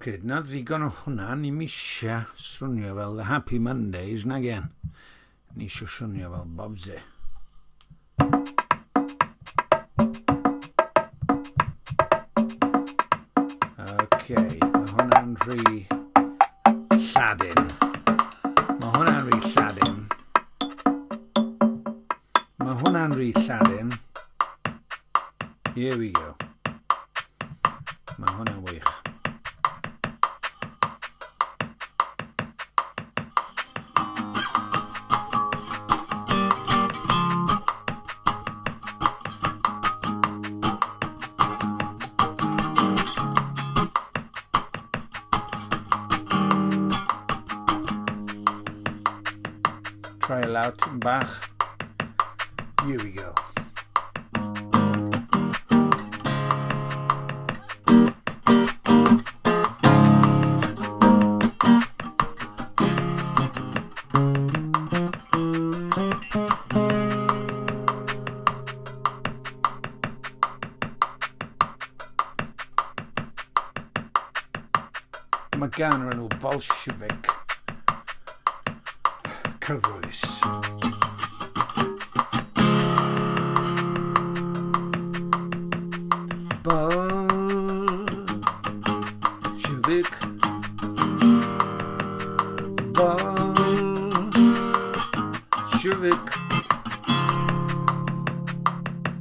Ok, na ddigon o hwnna, ni misio swnio fel The Happy Mondays na gen. Ni isio swnio fel Bobsy. Ok, mae hwnna'n rhy lladin. Mae hwnna'n rhy lladin. Mae hwnna'n rhy lladin. Here we go. Mae hwnna'n wych. Try it out bach. Here we go. Mae gan o'r enw bolshefic cyfrwys. Bolshefic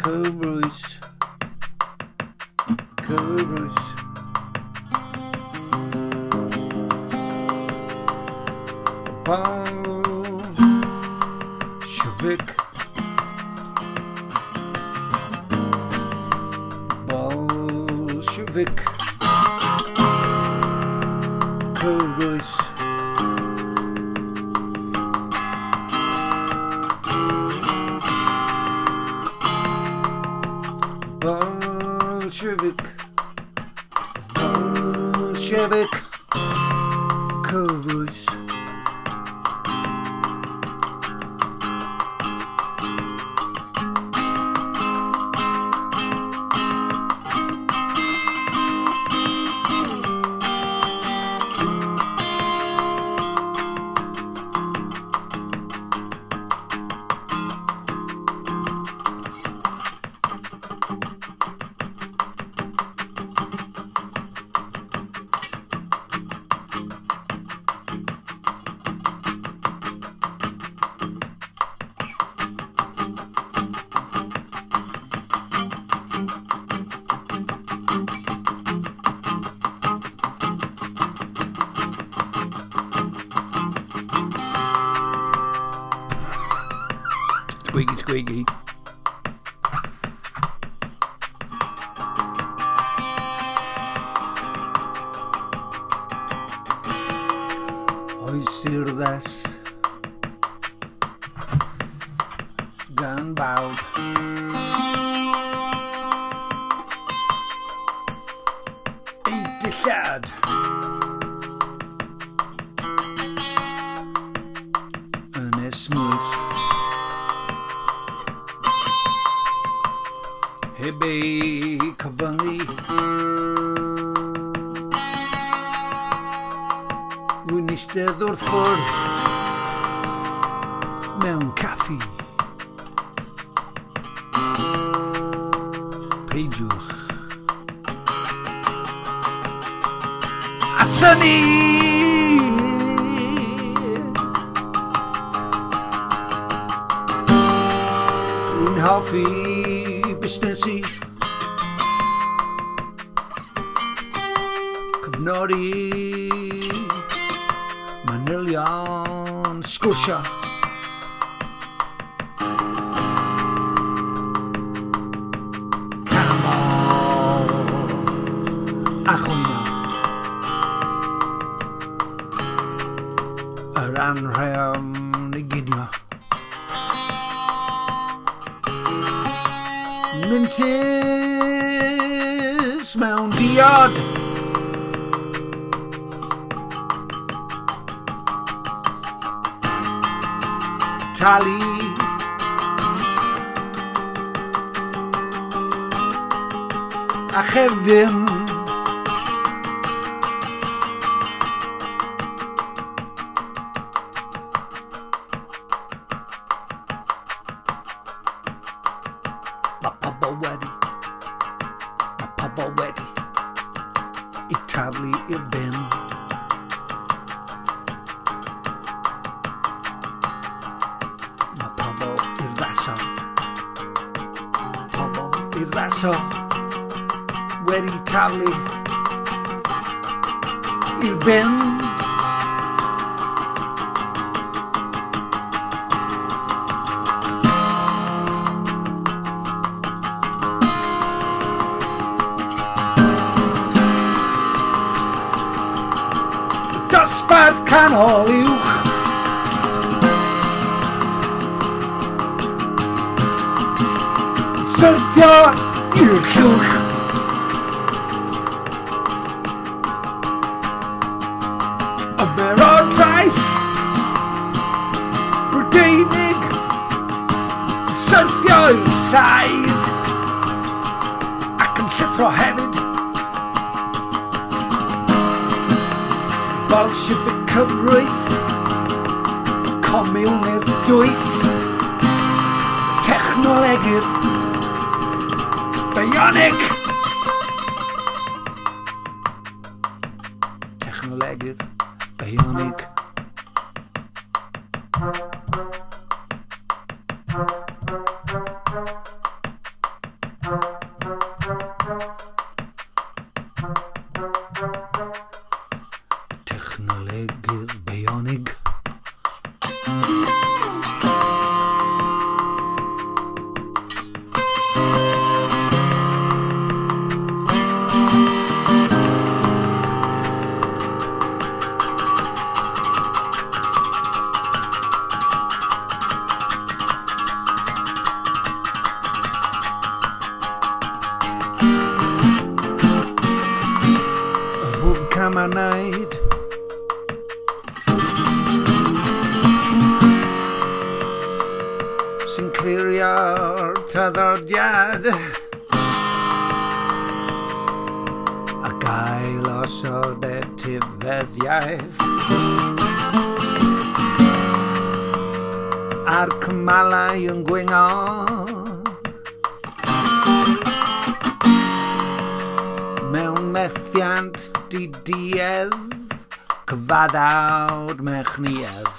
cyfrwys bolshefic cyfrwys bolshefic cyfrwys. Squeaky, squeaky. Oes urddas gan bawb. Ein dillad. Yn esmwyth. Heb ei cyfyngu. Rwy'n eistedd wrth ffwrdd mewn caffi. Peidiwch a synnu. Rwy'n hoffi busnesu, cyfnodi manylion sgwrsio. Camol a chwyno. Yr anrheg i ginio. Mintis mewn diod. Talu a cherdyn taflu i'r bin. Mae pobl urddasol, wedi taflu i'r bin. Dosbarth canol uwch, syrthio i'r llwch. Ymerodraeth Brydeinig, syrthio i'r thaid ac yn llithro hefyd. Bolshefic cyfrwys, comiwnydd dwys, technolegydd bionic. Technolegydd bionic. Technolegydd bionic. Hwb cam a wneud sy'n clirio'r traddodiad a gael osod etifeddiaeth a'r cymalau yn gwyngo mewn methiant didiedd cyfaddawd mechniedd.